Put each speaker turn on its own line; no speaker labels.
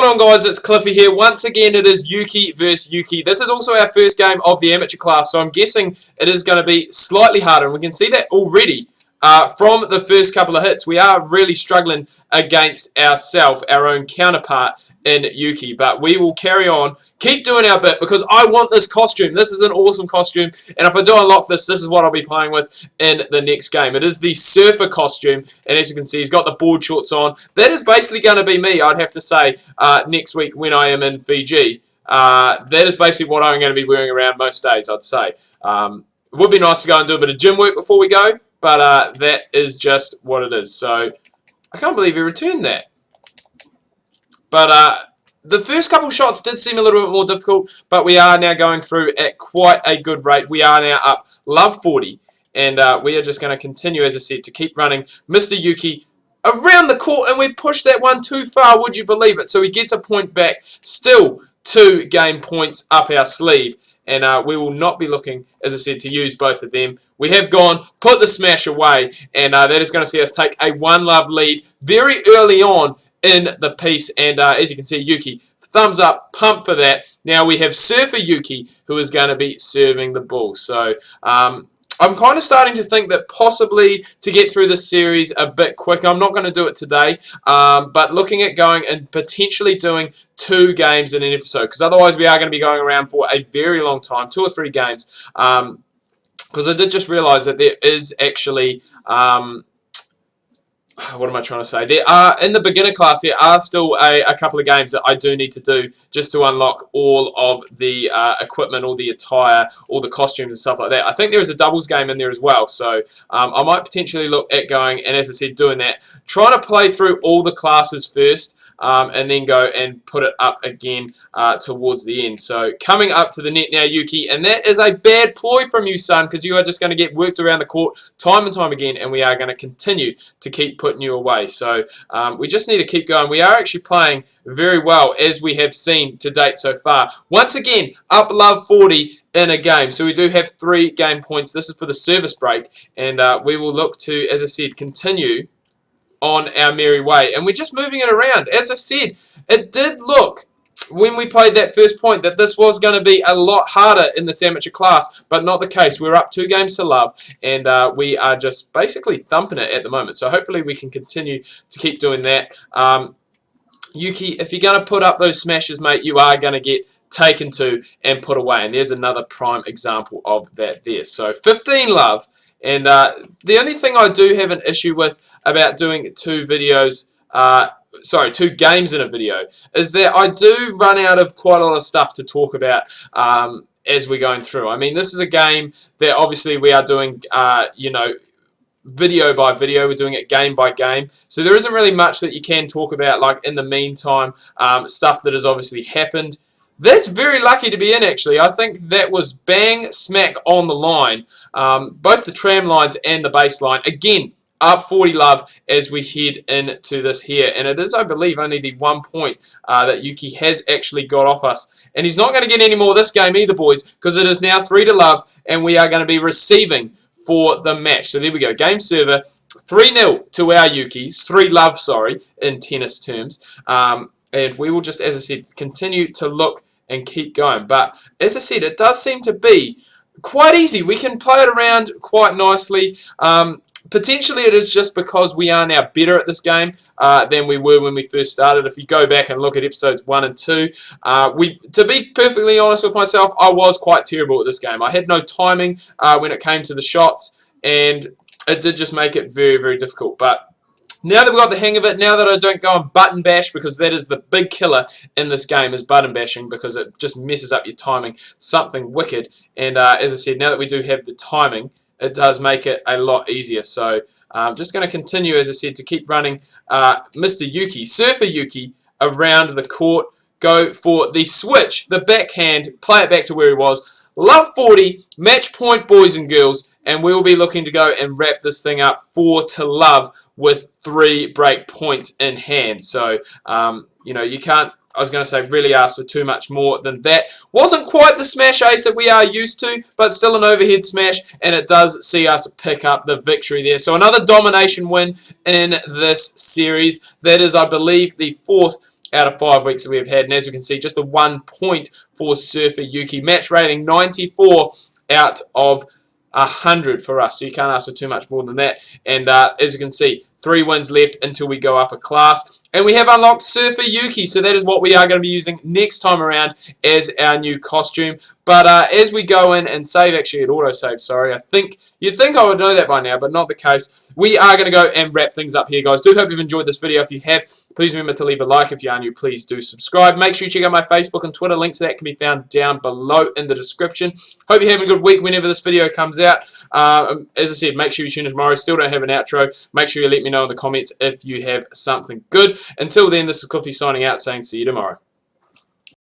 going on, guys? It's Cliffy here. Once again, it is Yuki versus Yuki. This is also our first game of the amateur class, so I'm guessing it is going to be slightly harder. And we can see that already from the first couple of hits. We are really struggling against our own counterpart in Yuki. But we will carry on, keep doing our bit, because I want this costume. This is an awesome costume, and if I do unlock this, this is what I'll be playing with in the next game. It is the surfer costume, and as you can see, he's got the board shorts on. That is basically going to be me, I'd have to say, next week when I am in Fiji. That is basically what I'm going to be wearing around most days, I'd say. It would be nice to go and do a bit of gym work before we go, but that is just what it is. So I can't believe he returned that. But the first couple shots did seem a little bit more difficult, but we are now going through at quite a good rate. We are now up love 40, and we are just going to continue, as I said, to keep running Mr. Yuki around the court, and we pushed that one too far, would you believe it? So he gets a point back, still 2 game points up our sleeve. And we will not be looking, as I said, to use both of them. We have gone, put the smash away, and that is going to see us take a 1-love lead very early on in the piece. And as you can see, Yuki, thumbs up, pump for that. Now we have Surfer Yuki, who is going to be serving the ball. So I'm kind of starting to think that possibly to get through this series a bit quicker. I'm not going to do it today, but looking at going and potentially doing 2 games in an episode, because otherwise we are going to be going around for a very long time, 2 or 3 games, because I did just realize that there is actually what am I trying to say? There are, in the beginner class, there are still a couple of games that I do need to do just to unlock all of the equipment, all the attire, all the costumes and stuff like that. I think there is a doubles game in there as well, so I might potentially look at going, and as I said, doing that. Trying to play through all the classes first, and then go and put it up again towards the end. So coming up to the net now, Yuki, and that is a bad ploy from you, son, because you are just going to get worked around the court time and time again, and we are going to continue to keep putting you away. So we just need to keep going. We are actually playing very well, as we have seen to date so far. Once again, up love 40 in a game. So we do have 3 game points. This is for the service break, and we will look to, as I said, continue on our merry way, and we're just moving it around. As I said, it did look, when we played that first point, that this was going to be a lot harder in this amateur class, but not the case. We're up 2 games to love, and we are just basically thumping it at the moment. So hopefully we can continue to keep doing that. Yuki, if you're going to put up those smashes, mate, you are going to get taken to and put away, and there's another prime example of that there. So 15 love. And the only thing I do have an issue with about doing 2 videos, 2 games in a video, is that I do run out of quite a lot of stuff to talk about as we're going through. I mean, this is a game that obviously we are doing, you know, video by video. We're doing it game by game. So there isn't really much that you can talk about, like in the meantime, stuff that has obviously happened. That's very lucky to be in, actually. I think that was bang smack on the line. Both the tram lines and the baseline. Again, up 40 love as we head into this here. And it is, I believe, only the 1 point that Yuki has actually got off us. And he's not going to get any more this game either, boys, because it is now 3 to love, and we are going to be receiving for the match. So there we go. Game server, 3-0 to our Yukis. 3 love, sorry, in tennis terms. And we will just, as I said, continue to look and keep going. But as I said, it does seem to be quite easy. We can play it around quite nicely. Potentially it is just because we are now better at this game than we were when we first started. If you go back and look at episodes 1 and 2, to be perfectly honest with myself, I was quite terrible at this game. I had no timing when it came to the shots, and it did just make it very, very difficult. But now that we've got the hang of it, now that I don't go and button bash, because that is the big killer in this game, is button bashing, because it just messes up your timing, something wicked. And as I said, now that we do have the timing, it does make it a lot easier. So I'm just going to continue, as I said, to keep running Mr. Yuki, Surfer Yuki, around the court. Go for the switch, the backhand, play it back to where he was. Love 40, match point, boys and girls. And we will be looking to go and wrap this thing up 4 to love with 3 break points in hand. So, you know, you can't, I was going to say, really ask for too much more than that. Wasn't quite the smash ace that we are used to, but still an overhead smash, and it does see us pick up the victory there. So another domination win in this series. That is, I believe, the 4th out of 5 weeks that we have had. And as you can see, just a 1 point for Surfer Yuki. Match rating 94 out of 100 for us, so you can't ask for too much more than that. And as you can see, 3 wins left until we go up a class. And we have unlocked Surfer Yuki, so that is what we are going to be using next time around as our new costume. But as we go in and save, actually it auto-save, sorry, you'd think I would know that by now, but not the case. We are going to go and wrap things up here, guys. Do hope you've enjoyed this video. If you have, please remember to leave a like. If you are new, please do subscribe. Make sure you check out my Facebook and Twitter. Links to that can be found down below in the description. Hope you're having a good week whenever this video comes out. As I said, make sure you tune in tomorrow. Still don't have an outro. Make sure you let me know in the comments if you have something good. Until then, this is Cliffy signing out, saying see you tomorrow.